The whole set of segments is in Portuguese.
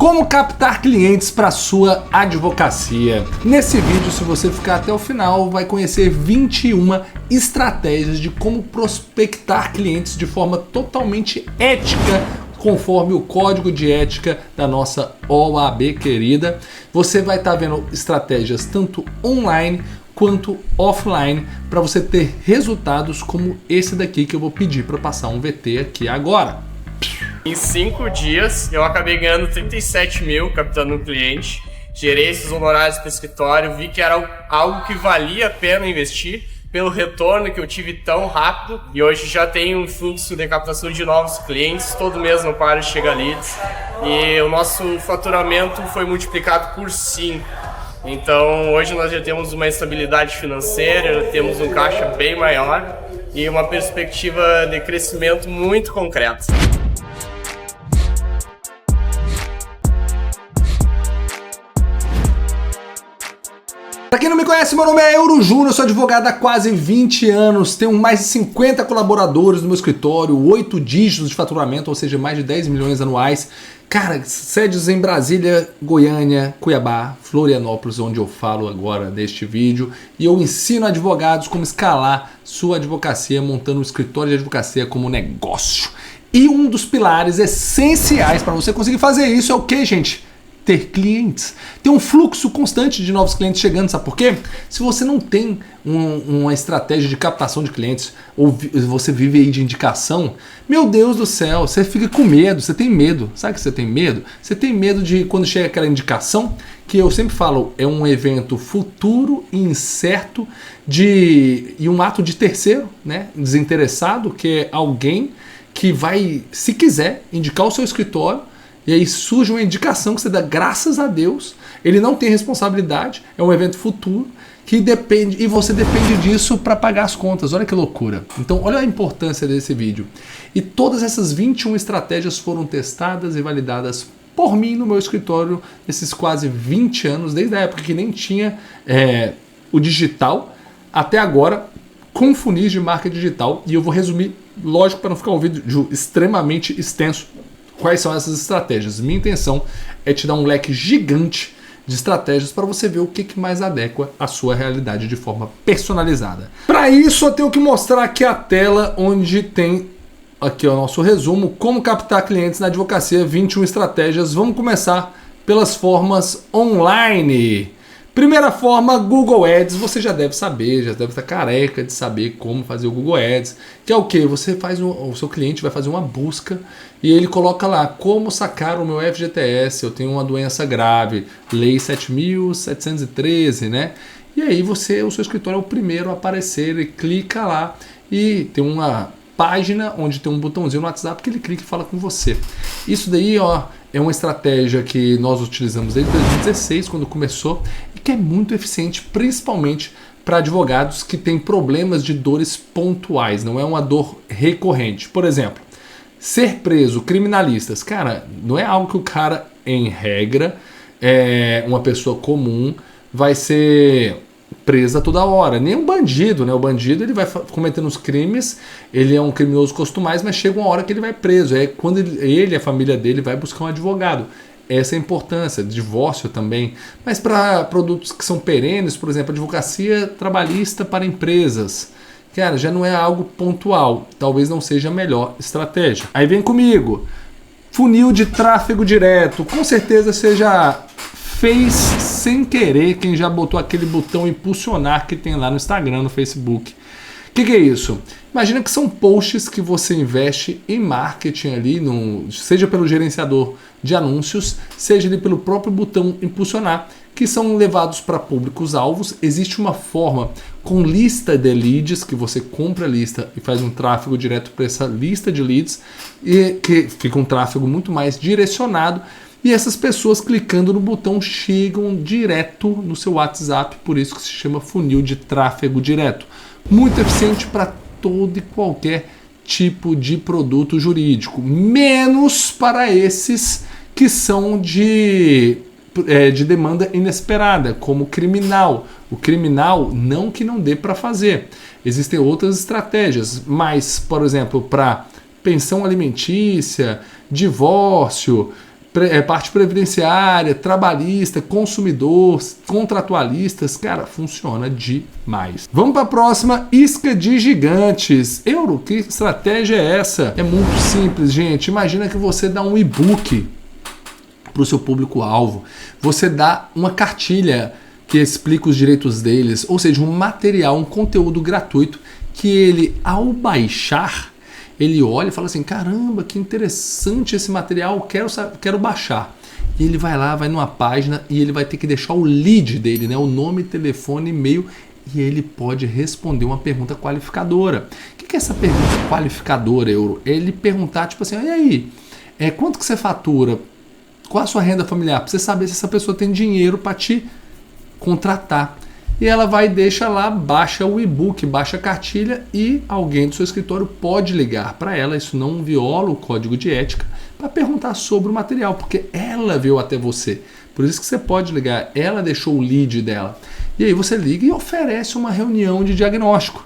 Como captar clientes para sua advocacia. Nesse vídeo, se você ficar até o final, vai conhecer 21 estratégias de como prospectar clientes de forma totalmente ética, conforme o código de ética da nossa OAB querida. Você vai estar vendo estratégias tanto online quanto offline para você ter resultados como esse daqui que eu vou pedir para passar um VT aqui agora. Em 5 dias, eu acabei ganhando 37 mil captando um cliente, gerei esses honorários para o escritório, vi que era algo que valia a pena investir pelo retorno que eu tive tão rápido, e hoje já tenho um fluxo de captação de novos clientes, todo mês não para de chegar leads, e o nosso faturamento foi multiplicado por 5. Então hoje nós já temos uma estabilidade financeira, já temos um caixa bem maior e uma perspectiva de crescimento muito concreta. Para quem não me conhece, meu nome é Euro Júnior, eu sou advogado há quase 20 anos, tenho mais de 50 colaboradores no meu escritório, 8 dígitos de faturamento, ou seja, mais de 10 milhões anuais. Cara, sedes em Brasília, Goiânia, Cuiabá, Florianópolis, onde eu falo agora neste vídeo, e eu ensino advogados como escalar sua advocacia, montando um escritório de advocacia como negócio. E um dos pilares essenciais para você conseguir fazer isso é o que, gente? Ter clientes, ter um fluxo constante de novos clientes chegando, sabe por quê? Se você não tem uma estratégia de captação de clientes, ou você vive aí de indicação, meu Deus do céu, você fica com medo, você tem medo. Sabe que você tem medo? Você tem medo de quando chega aquela indicação, que eu sempre falo, é um evento futuro e incerto e um ato de terceiro, né? Desinteressado, que é alguém que vai, se quiser, indicar o seu escritório. E aí surge uma indicação que você dá graças a Deus, ele não tem responsabilidade, é um evento futuro que depende, e você depende disso para pagar as contas. Olha que loucura. Então olha a importância desse vídeo. E todas essas 21 estratégias foram testadas e validadas por mim no meu escritório nesses quase 20 anos, desde a época que nem tinha o digital, até agora com funis de marca digital. E eu vou resumir, lógico, para não ficar um vídeo extremamente extenso, quais são essas estratégias. Minha intenção é te dar um leque gigante de estratégias para você ver o que mais adequa à sua realidade de forma personalizada. Para isso eu tenho que mostrar aqui a tela onde tem aqui o nosso resumo, como captar clientes na advocacia, 21 estratégias. Vamos começar pelas formas online. Primeira forma, Google Ads. Você já deve saber, já deve estar careca de saber como fazer o Google Ads, que é o que? Você faz o seu cliente vai fazer uma busca e ele coloca lá como sacar o meu FGTS, eu tenho uma doença grave, Lei 7.713, né? E aí o seu escritório é o primeiro a aparecer, ele clica lá e tem uma página onde tem um botãozinho no WhatsApp que ele clica e fala com você. Isso daí, ó, é uma estratégia que nós utilizamos desde 2016, quando começou, e que é muito eficiente, principalmente para advogados que têm problemas de dores pontuais, não é uma dor recorrente. Por exemplo, ser preso, criminalistas, cara, não é algo que o cara, em regra, uma pessoa comum, vai ser presa toda hora. Nem um bandido, né? O bandido ele vai cometendo os crimes, ele é um criminoso costumais, mas chega uma hora que ele vai preso. É quando ele e a família dele vai buscar um advogado. Essa é a importância, divórcio também. Mas para produtos que são perenes, por exemplo, advocacia trabalhista para empresas, cara, já não é algo pontual. Talvez não seja a melhor estratégia. Aí vem comigo. Funil de tráfego direto. Com certeza você já fez sem querer, quem já botou aquele botão impulsionar que tem lá no Instagram, no Facebook. O que é isso? Imagina que são posts que você investe em marketing ali, seja pelo gerenciador de anúncios, seja ali pelo próprio botão impulsionar, que são levados para públicos-alvos. Existe uma forma com lista de leads, que você compra a lista e faz um tráfego direto para essa lista de leads, e que fica um tráfego muito mais direcionado. E essas pessoas clicando no botão chegam direto no seu WhatsApp, por isso que se chama funil de tráfego direto. Muito eficiente para todo e qualquer tipo de produto jurídico, menos para esses que são de demanda inesperada, como criminal. O criminal, não que não dê para fazer. Existem outras estratégias, mas, por exemplo, para pensão alimentícia, divórcio, parte previdenciária, trabalhista, consumidor, contratualistas, cara, funciona demais. Vamos para a próxima, isca de gigantes. Euro, que estratégia é essa? É muito simples, gente. Imagina que você dá um e-book para o seu público-alvo. Você dá uma cartilha que explica os direitos deles, ou seja, um material, um conteúdo gratuito que ele, ao baixar, ele olha e fala assim, caramba, que interessante esse material, quero baixar. E ele vai lá, vai numa página e ele vai ter que deixar o lead dele, né? O nome, telefone, e-mail, e ele pode responder uma pergunta qualificadora. O que é essa pergunta qualificadora, Euro? Ele perguntar, tipo assim, e aí, quanto que você fatura? Qual a sua renda familiar? Para você saber se essa pessoa tem dinheiro para te contratar. E ela vai e deixa lá, baixa o e-book, baixa a cartilha e alguém do seu escritório pode ligar para ela, isso não viola o código de ética, para perguntar sobre o material, porque ela veio até você. Por isso que você pode ligar, ela deixou o lead dela. E aí você liga e oferece uma reunião de diagnóstico.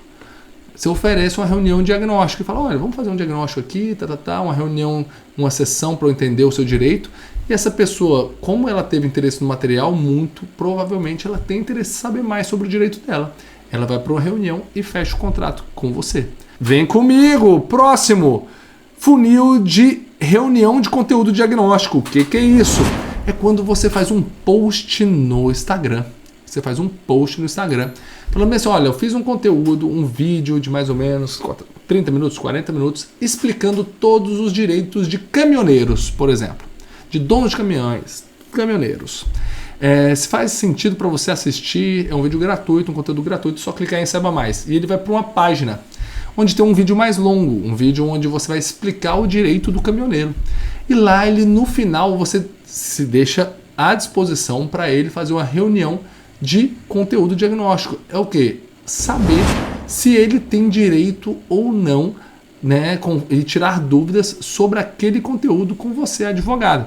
Você oferece uma reunião de diagnóstico e fala, olha, vamos fazer um diagnóstico aqui, uma reunião, uma sessão para eu entender o seu direito. E essa pessoa, como ela teve interesse no material, muito provavelmente ela tem interesse em saber mais sobre o direito dela. Ela vai para uma reunião e fecha o contrato com você. Vem comigo! Próximo! Funil de reunião de conteúdo diagnóstico. O que é isso? É quando você faz um post no Instagram. Você faz um post no Instagram. Falando assim, olha, eu fiz um conteúdo, um vídeo de mais ou menos 30 minutos, 40 minutos, explicando todos os direitos de caminhoneiros, por exemplo. De donos de caminhões, caminhoneiros. Se faz sentido para você assistir, é um vídeo gratuito, um conteúdo gratuito, só clicar em Saiba Mais. E ele vai para uma página onde tem um vídeo mais longo, um vídeo onde você vai explicar o direito do caminhoneiro. E lá, ele no final, você se deixa à disposição para ele fazer uma reunião de conteúdo diagnóstico. É o quê? Saber se ele tem direito ou não, né, e tirar dúvidas sobre aquele conteúdo com você, advogado.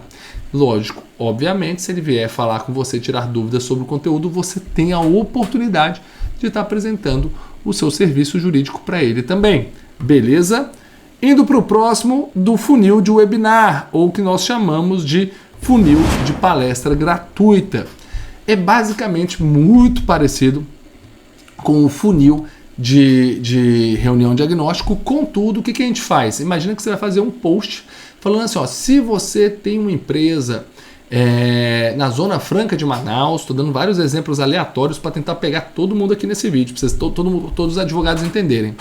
Lógico, obviamente, se ele vier falar com você, tirar dúvidas sobre o conteúdo, você tem a oportunidade de estar apresentando o seu serviço jurídico para ele também. Beleza? Indo para o próximo, do funil de webinar, ou que nós chamamos de funil de palestra gratuita. É basicamente muito parecido com o funil de reunião diagnóstico, contudo, o que a gente faz? Imagina que você vai fazer um post falando assim, ó, se você tem uma empresa na Zona Franca de Manaus, estou dando vários exemplos aleatórios para tentar pegar todo mundo aqui nesse vídeo, para vocês, todos os advogados entenderem.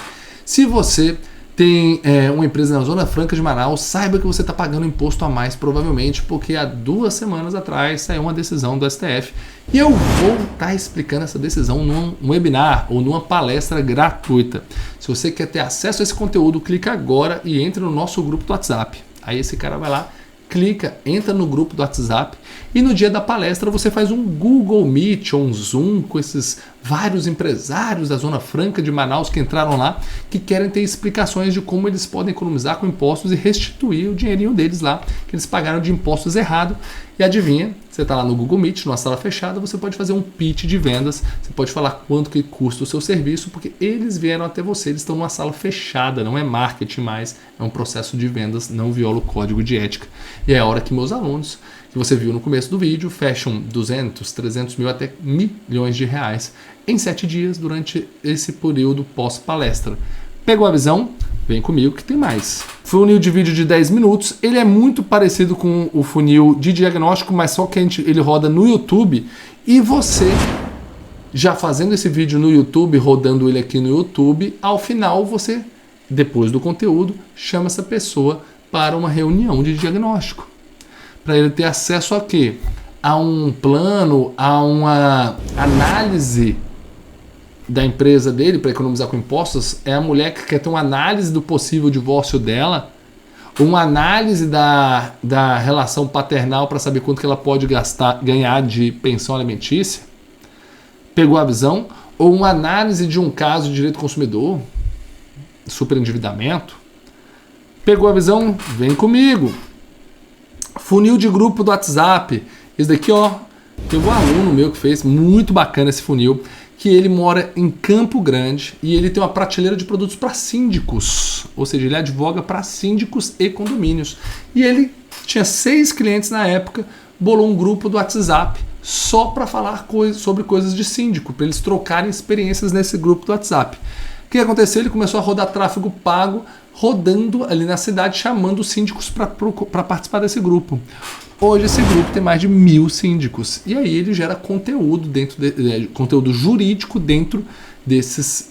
Se você tem uma empresa na Zona Franca de Manaus, saiba que você está pagando imposto a mais, provavelmente, porque há 2 semanas atrás saiu uma decisão do STF. E eu vou estar explicando essa decisão num webinar ou numa palestra gratuita. Se você quer ter acesso a esse conteúdo, clica agora e entre no nosso grupo do WhatsApp. Aí esse cara vai lá, clica, entra no grupo do WhatsApp e no dia da palestra você faz um Google Meet ou um Zoom com esses vários empresários da Zona Franca de Manaus que entraram lá, que querem ter explicações de como eles podem economizar com impostos e restituir o dinheirinho deles lá, que eles pagaram de impostos errado. E adivinha, você está lá no Google Meet, numa sala fechada, você pode fazer um pitch de vendas, você pode falar quanto que custa o seu serviço, porque eles vieram até você, eles estão numa sala fechada, não é marketing mais, é um processo de vendas, não viola o código de ética. E é a hora que meus alunos, que você viu no começo do vídeo, fecham 200, 300 mil até milhões de reais em 7 dias durante esse período pós-palestra. Pegou a visão? Vem comigo que tem mais. Funil de vídeo de 10 minutos, ele é muito parecido com o funil de diagnóstico, mas só que ele roda no YouTube e você, já fazendo esse vídeo no YouTube, rodando ele aqui no YouTube, ao final você, depois do conteúdo, chama essa pessoa para uma reunião de diagnóstico. Para ele ter acesso a quê? A um plano, a uma análise da empresa dele para economizar com impostos. É a mulher que quer ter uma análise do possível divórcio dela, uma análise da relação paternal para saber quanto que ela pode ganhar de pensão alimentícia. Pegou a visão? Ou uma análise de um caso de direito do consumidor, superendividamento. Pegou a visão? Vem comigo. Funil de grupo do WhatsApp. Esse daqui, ó, teve um aluno meu que fez, muito bacana esse funil, que ele mora em Campo Grande e ele tem uma prateleira de produtos para síndicos, ou seja, ele advoga para síndicos e condomínios. E ele tinha 6 clientes na época, bolou um grupo do WhatsApp só para falar sobre coisas de síndico, para eles trocarem experiências nesse grupo do WhatsApp. O que aconteceu? Ele começou a rodar tráfego pago, rodando ali na cidade, chamando os síndicos para participar desse grupo. Hoje esse grupo tem mais de 1.000 síndicos. E aí ele gera conteúdo conteúdo jurídico dentro desse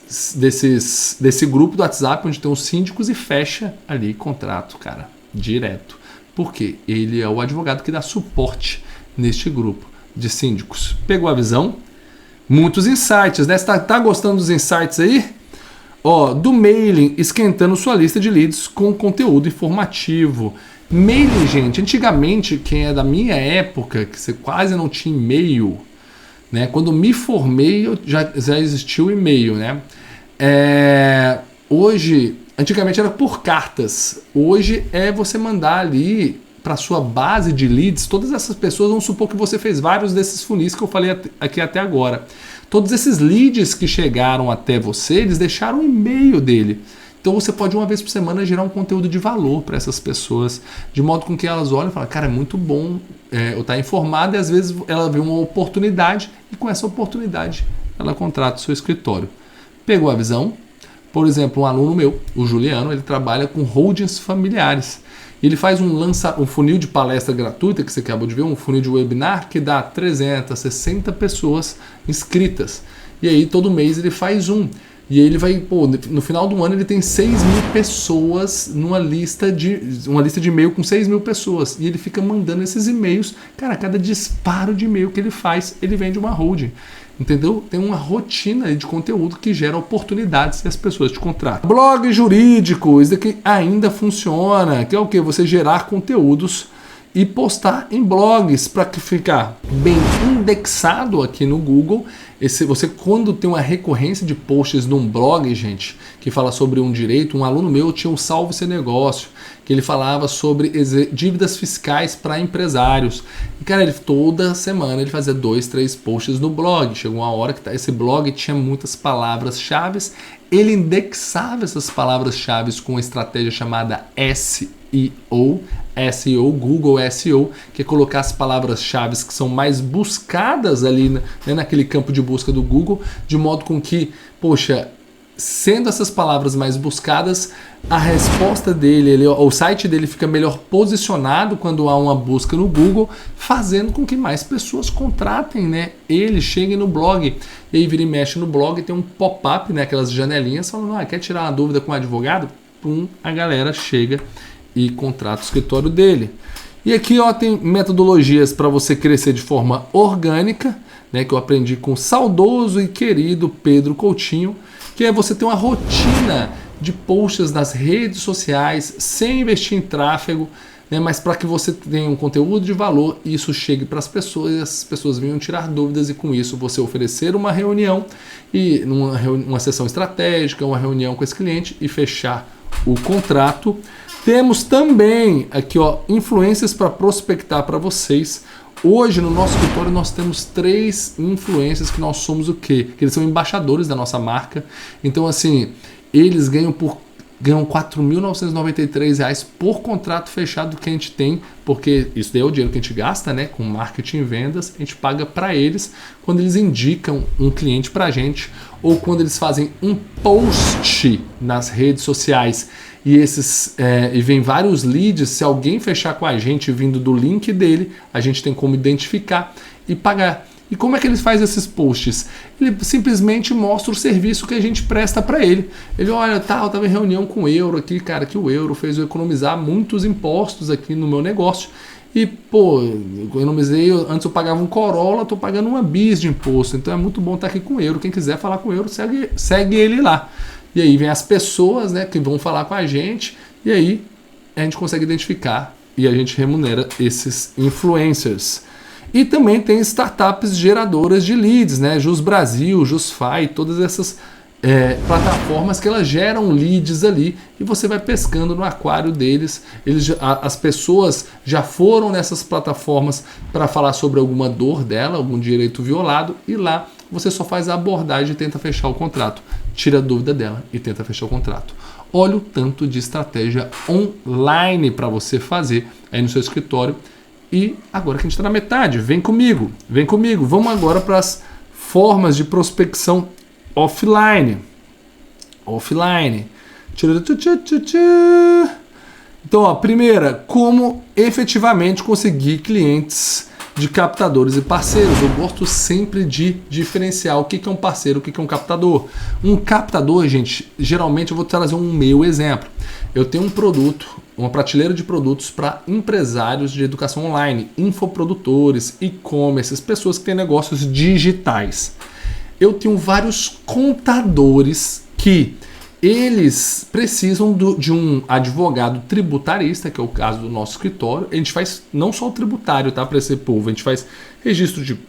grupo do WhatsApp, onde tem os síndicos, e fecha ali contrato, cara, direto. Por quê? Ele é o advogado que dá suporte neste grupo de síndicos. Pegou a visão? Muitos insights, né? Você tá gostando dos insights aí? Ó, do mailing, esquentando sua lista de leads com conteúdo informativo. Mailing, gente, antigamente, quem é da minha época, que você quase não tinha e-mail, né? Quando me formei, já existiu e-mail, né? Hoje, antigamente era por cartas. Hoje é você mandar ali para sua base de leads. Todas essas pessoas, vamos supor que você fez vários desses funis que eu falei aqui até agora. Todos esses leads que chegaram até você, eles deixaram o e-mail dele. Então você pode, uma vez por semana, gerar um conteúdo de valor para essas pessoas, de modo com que elas olhem e falem, cara, é muito bom eu estar informada, e às vezes ela vê uma oportunidade, e com essa oportunidade ela contrata o seu escritório. Pegou a visão? Por exemplo, um aluno meu, o Juliano, ele trabalha com holdings familiares. Ele faz um funil de palestra gratuita, que você acabou de ver, um funil de webinar que dá 360 pessoas inscritas. E aí todo mês ele faz um. E aí ele vai, no final do ano ele tem 6.000 pessoas numa lista de e-mail com 6.000 pessoas. E ele fica mandando esses e-mails. Cara, cada disparo de e-mail que ele faz, ele vende uma holding. Entendeu? Tem uma rotina de conteúdo que gera oportunidades e as pessoas te contratam. Blog jurídico, isso daqui ainda funciona, que é o que? Você gerar conteúdos e postar em blogs para ficar bem indexado aqui no Google. Você, quando tem uma recorrência de posts num blog, gente, que fala sobre um direito, um aluno meu tinha um Salve Seu Negócio, que ele falava sobre dívidas fiscais para empresários. E, cara, toda semana ele fazia 2, 3 posts no blog. Chegou uma hora que esse blog tinha muitas palavras-chave. Ele indexava essas palavras-chave com uma estratégia chamada SEO, Google SEO, que é colocar as palavras-chave que são mais buscadas ali, né, naquele campo de busca do Google, de modo com que, sendo essas palavras mais buscadas, a resposta dele, o site dele fica melhor posicionado quando há uma busca no Google, fazendo com que mais pessoas contratem, né? Ele chegue no blog, e aí vira e mexe no blog, tem um pop-up, né? Aquelas janelinhas falando, quer tirar uma dúvida com o advogado? Pum, a galera chega e contrata o escritório dele. E aqui tem metodologias para você crescer de forma orgânica, né? Que eu aprendi com o saudoso e querido Pedro Coutinho, que é você ter uma rotina de posts nas redes sociais, sem investir em tráfego, né, mas para que você tenha um conteúdo de valor e isso chegue para as pessoas e as pessoas venham tirar dúvidas, e com isso você oferecer uma reunião, e uma sessão estratégica, uma reunião com esse cliente e fechar o contrato. Temos também aqui influências para prospectar para vocês. Hoje no nosso escritório nós temos 3 influencers que nós somos o quê? Que eles são embaixadores da nossa marca. Então assim, eles ganham R$ 4.993 por contrato fechado que a gente tem, porque isso daí é o dinheiro que a gente gasta, né, com marketing e vendas. A gente paga para eles quando eles indicam um cliente para a gente, ou quando eles fazem um post nas redes sociais e vem vários leads. Se alguém fechar com a gente vindo do link dele, a gente tem como identificar e pagar. E como é que ele faz esses posts? Ele simplesmente mostra o serviço que a gente presta para ele. Ele olha, eu estava em reunião com o Euro aqui, cara, que o Euro fez eu economizar muitos impostos aqui no meu negócio. E, eu economizei, antes eu pagava um Corolla, estou pagando uma bis de imposto. Então é muito bom estar aqui com o Euro. Quem quiser falar com o Euro, segue ele lá. E aí vem as pessoas, né, que vão falar com a gente, e aí a gente consegue identificar e a gente remunera esses influencers. E também tem startups geradoras de leads, né? Jus Brasil, Jusfy, todas essas plataformas que elas geram leads ali e você vai pescando no aquário deles. As pessoas já foram nessas plataformas para falar sobre alguma dor dela, algum direito violado, e lá você só faz a abordagem e tenta fechar o contrato. Tira a dúvida dela e tenta fechar o contrato. Olha o tanto de estratégia online para você fazer aí no seu escritório. E agora que a gente está na metade, vem comigo. Vamos agora para as formas de prospecção offline. Então, ó, primeira, como efetivamente conseguir clientes de captadores e parceiros. Eu gosto sempre de diferenciar o que é um parceiro, o que é um captador. Um captador, gente, geralmente eu vou trazer um meu exemplo. Eu tenho um produto, uma prateleira de produtos para empresários de educação online, infoprodutores, e-commerce, pessoas que têm negócios digitais. Eu tenho vários contadores que eles precisam de um advogado tributarista, que é o caso do nosso escritório. A gente faz não só o tributário, tá, para esse povo, a gente faz registro de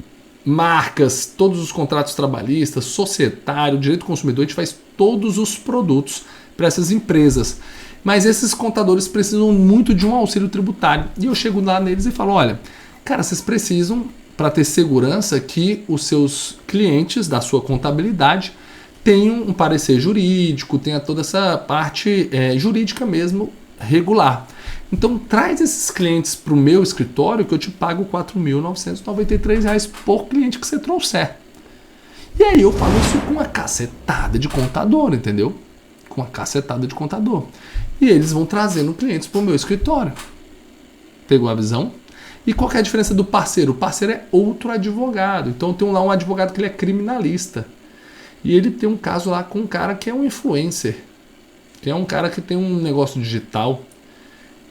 marcas, todos os contratos trabalhistas, societário, direito do consumidor, a gente faz todos os produtos para essas empresas. Mas esses contadores precisam muito de um auxílio tributário. E eu chego lá neles e falo, olha, cara, vocês precisam, para ter segurança, que os seus clientes da sua contabilidade tenham um parecer jurídico, tenha toda essa parte jurídica mesmo regular. Então traz esses clientes para o meu escritório que eu te pago R$ 4.993 por cliente que você trouxer. E aí eu falo isso com uma cacetada de contador, entendeu? Com uma cacetada de contador. E eles vão trazendo clientes para o meu escritório. Pegou a visão? E qual que é a diferença do parceiro? O parceiro é outro advogado. Então tem lá um advogado que ele é criminalista. E ele tem um caso lá com um cara que é um influencer. Que é um cara que tem um negócio digital.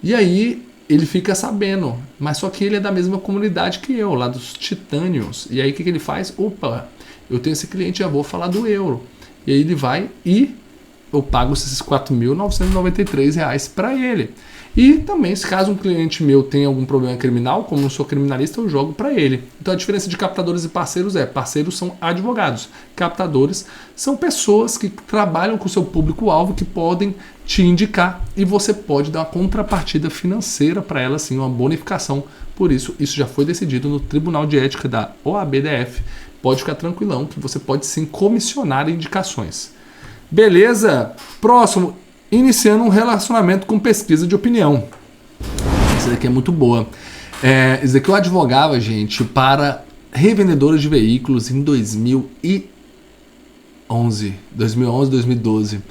E aí ele fica sabendo. Mas só que ele é da mesma comunidade que eu, lá dos Titânios. E aí o que ele faz? Opa, eu tenho esse cliente, já vou falar do euro. E aí ele vai e eu pago esses R$ 4.993 para ele. E também, se caso um cliente meu tenha algum problema criminal, como eu não sou criminalista, eu jogo para ele. Então a diferença de captadores e parceiros parceiros são advogados. Captadores são pessoas que trabalham com o seu público-alvo, que podem te indicar e você pode dar uma contrapartida financeira para ela, sim, uma bonificação. Por isso já foi decidido no Tribunal de Ética da OABDF. Pode ficar tranquilão que você pode sim comissionar indicações. Beleza? Próximo. Iniciando um relacionamento com pesquisa de opinião. Essa daqui é muito boa. Isso daqui eu advogava, gente, para revendedores de veículos em 2011, 2012.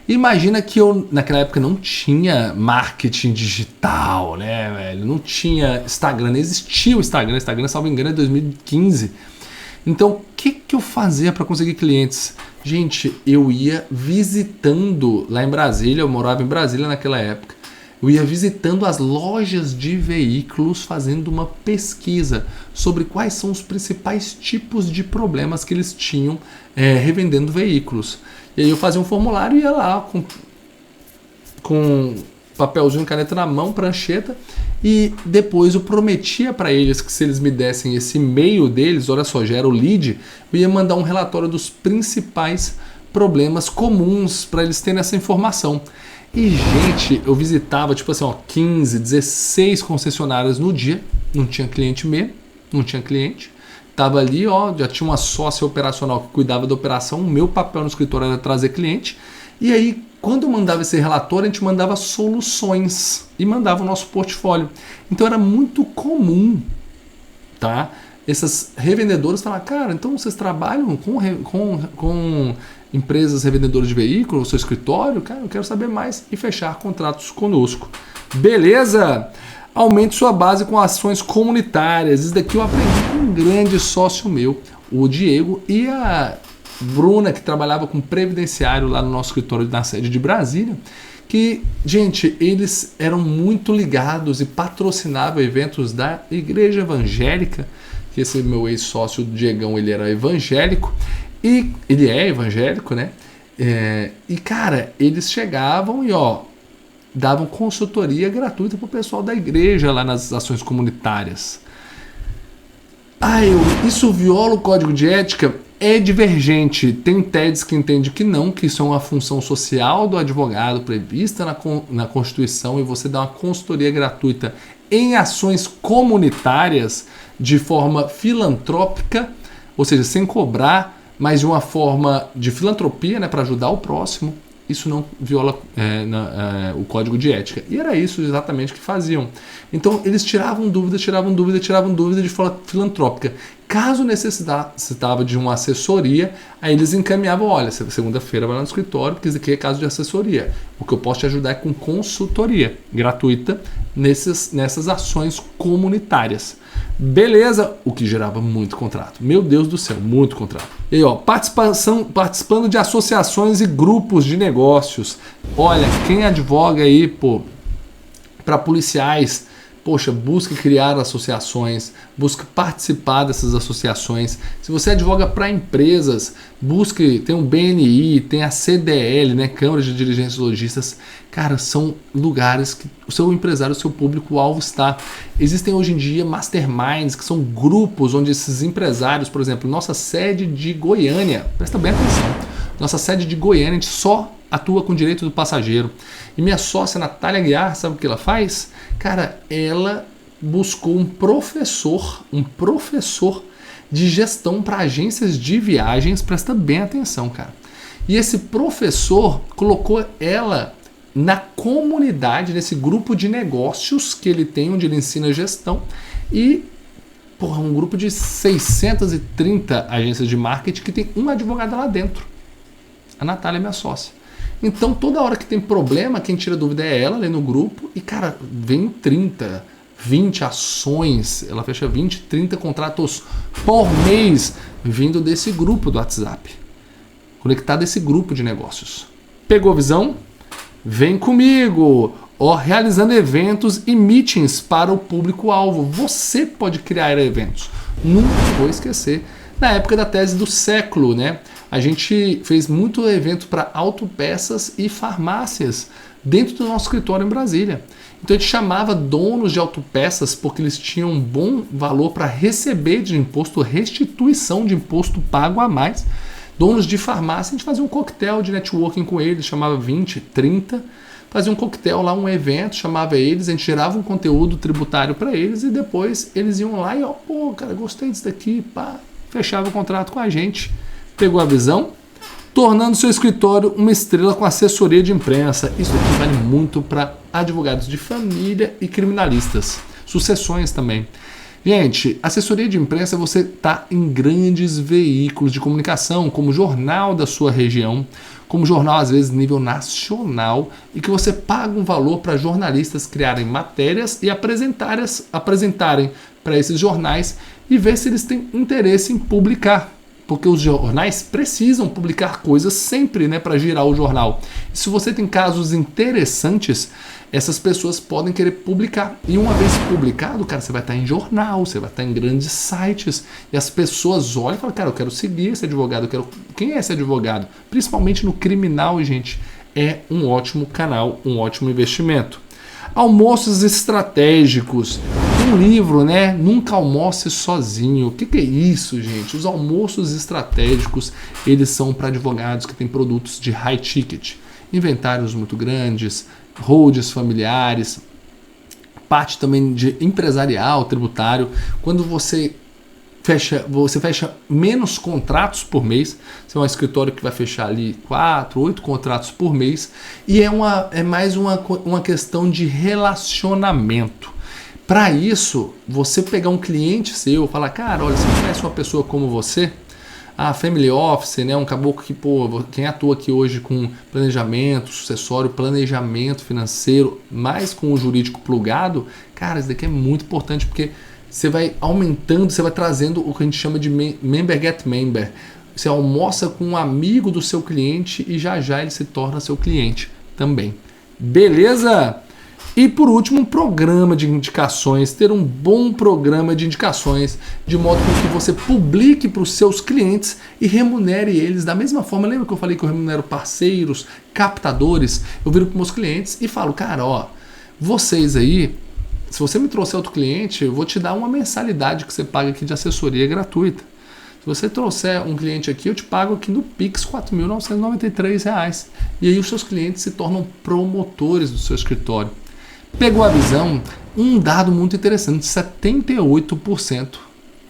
Imagina que eu, naquela época, não tinha marketing digital, né, velho? Não tinha Instagram, nem existia o Instagram. O Instagram, salvo engano, é 2015. Então, o que eu fazia para conseguir clientes? Gente, eu ia visitando lá em Brasília, eu morava em Brasília naquela época, eu ia visitando as lojas de veículos fazendo uma pesquisa sobre quais são os principais tipos de problemas que eles tinham revendendo veículos. E aí eu fazia um formulário e ia lá com papelzinho, caneta na mão, prancheta, e depois eu prometia para eles que se eles me dessem esse e-mail deles, olha só, já era o lead, eu ia mandar um relatório dos principais problemas comuns para eles terem essa informação. E, gente, eu visitava, tipo assim, 15, 16 concessionárias no dia, não tinha cliente mesmo, não tinha cliente, tava ali, já tinha uma sócia operacional que cuidava da operação, o meu papel no escritório era trazer cliente, e aí, quando eu mandava esse relatório, a gente mandava soluções e mandava o nosso portfólio. Então era muito comum, tá? Essas revendedoras falaram, cara, então vocês trabalham com empresas revendedoras de veículos, seu escritório? Cara, eu quero saber mais e fechar contratos conosco. Beleza? Aumente sua base com ações comunitárias. Isso daqui eu aprendi com um grande sócio meu, o Diego, e a Bruna, que trabalhava com previdenciário lá no nosso escritório na sede de Brasília, que, gente, eles eram muito ligados e patrocinavam eventos da igreja evangélica, que esse meu ex-sócio, o Diegão, ele era evangélico, e ele é evangélico, né? E, cara, eles chegavam e, davam consultoria gratuita pro pessoal da igreja lá nas ações comunitárias. Isso viola o código de ética? É divergente. Tem TEDs que entende que não, que isso é uma função social do advogado prevista na Constituição e você dá uma consultoria gratuita em ações comunitárias de forma filantrópica, ou seja, sem cobrar, mas de uma forma de filantropia, né, para ajudar o próximo, isso não viola o código de ética. E era isso exatamente que faziam. Então eles tiravam dúvida de forma filantrópica. Caso necessitava de uma assessoria, aí eles encaminhavam, olha, segunda-feira vai lá no escritório, porque isso aqui é caso de assessoria. O que eu posso te ajudar é com consultoria gratuita nessas ações comunitárias. Beleza, o que gerava muito contrato. Meu Deus do céu, muito contrato. E aí, ó, participando de associações e grupos de negócios. Olha, quem advoga aí, para policiais, poxa, busque criar associações, busque participar dessas associações. Se você advoga para empresas, busque, tem o BNI, tem a CDL, né, Câmara de Dirigentes Logistas. Cara, são lugares que o seu empresário, o seu público-alvo está. Existem hoje em dia masterminds, que são grupos onde esses empresários, por exemplo, nossa sede de Goiânia, presta bem atenção, nossa sede de Goiânia, a gente só atua com direito do passageiro. E minha sócia, Natália Guiar, sabe o que ela faz? Cara, ela buscou um professor de gestão para agências de viagens, presta bem atenção, cara. E esse professor colocou ela na comunidade, nesse grupo de negócios que ele tem, onde ele ensina gestão, e um grupo de 630 agências de marketing que tem uma advogada lá dentro. A Natália é minha sócia. Então, toda hora que tem problema, quem tira dúvida é ela ali no grupo. E, cara, vem 30, 20 ações. Ela fecha 20, 30 contratos por mês vindo desse grupo do WhatsApp. Conectado a esse grupo de negócios. Pegou a visão? Vem comigo! Realizando eventos e meetings para o público-alvo. Você pode criar eventos. Nunca vou esquecer. Na época da tese do século, né? A gente fez muito evento para autopeças e farmácias dentro do nosso escritório em Brasília. Então a gente chamava donos de autopeças porque eles tinham um bom valor para receber de imposto, restituição de imposto pago a mais. Donos de farmácia, a gente fazia um coquetel de networking com eles, chamava 20, 30. Fazia um coquetel lá, um evento, chamava eles, a gente gerava um conteúdo tributário para eles e depois eles iam lá e, cara, gostei disso daqui, pá, fechava o contrato com a gente. Pegou a visão? Tornando seu escritório uma estrela com assessoria de imprensa. Isso aqui vale muito para advogados de família e criminalistas. Sucessões também. Gente, assessoria de imprensa, você está em grandes veículos de comunicação, como o jornal da sua região, como jornal às vezes nível nacional, e que você paga um valor para jornalistas criarem matérias e apresentarem para esses jornais e ver se eles têm interesse em publicar. Porque os jornais precisam publicar coisas sempre, né, para girar o jornal. E se você tem casos interessantes, essas pessoas podem querer publicar. E uma vez publicado, cara, você vai estar em jornal, você vai estar em grandes sites. E as pessoas olham e falam, cara, eu quero seguir esse advogado, quem é esse advogado? Principalmente no criminal, gente, é um ótimo canal, um ótimo investimento. Almoços estratégicos. Um livro, né? Nunca almoce sozinho. O que é isso, gente? Os almoços estratégicos, eles são para advogados que têm produtos de high ticket. Inventários muito grandes, holds familiares, parte também de empresarial, tributário. Quando você fecha menos contratos por mês. Você é um escritório que vai fechar ali 4, 8 contratos por mês. E é mais uma questão de relacionamento. Para isso, você pegar um cliente seu e falar, cara, olha, você conhece uma pessoa como você? A family office, né, um caboclo que, quem atua aqui hoje com planejamento sucessório, planejamento financeiro, mais com o jurídico plugado, cara, isso daqui é muito importante porque você vai aumentando, você vai trazendo o que a gente chama de member get member. Você almoça com um amigo do seu cliente e já ele se torna seu cliente também. Beleza? E por último, um programa de indicações, ter um bom programa de indicações, de modo que você publique para os seus clientes e remunere eles da mesma forma. Lembra que eu falei que eu remunero parceiros, captadores? Eu viro para os meus clientes e falo, cara, vocês aí, se você me trouxer outro cliente, eu vou te dar uma mensalidade que você paga aqui de assessoria gratuita. Se você trouxer um cliente aqui, eu te pago aqui no Pix R$ 4.993. E aí os seus clientes se tornam promotores do seu escritório. Pegou a visão? Um dado muito interessante, 78%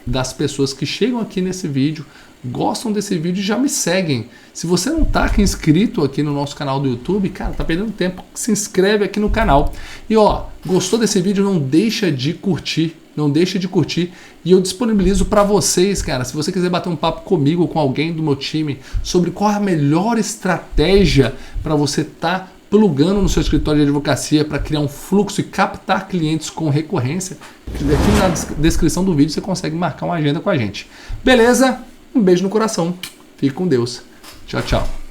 das pessoas que chegam aqui nesse vídeo, gostam desse vídeo e já me seguem. Se você não está aqui inscrito aqui no nosso canal do YouTube, cara, tá perdendo tempo, se inscreve aqui no canal. E ó, gostou desse vídeo? Não deixa de curtir, não deixa de curtir. E eu disponibilizo para vocês, cara, se você quiser bater um papo comigo, com alguém do meu time, sobre qual é a melhor estratégia para você estar plugando no seu escritório de advocacia para criar um fluxo e captar clientes com recorrência, aqui na descrição do vídeo você consegue marcar uma agenda com a gente. Beleza? Um beijo no coração. Fique com Deus. Tchau, tchau.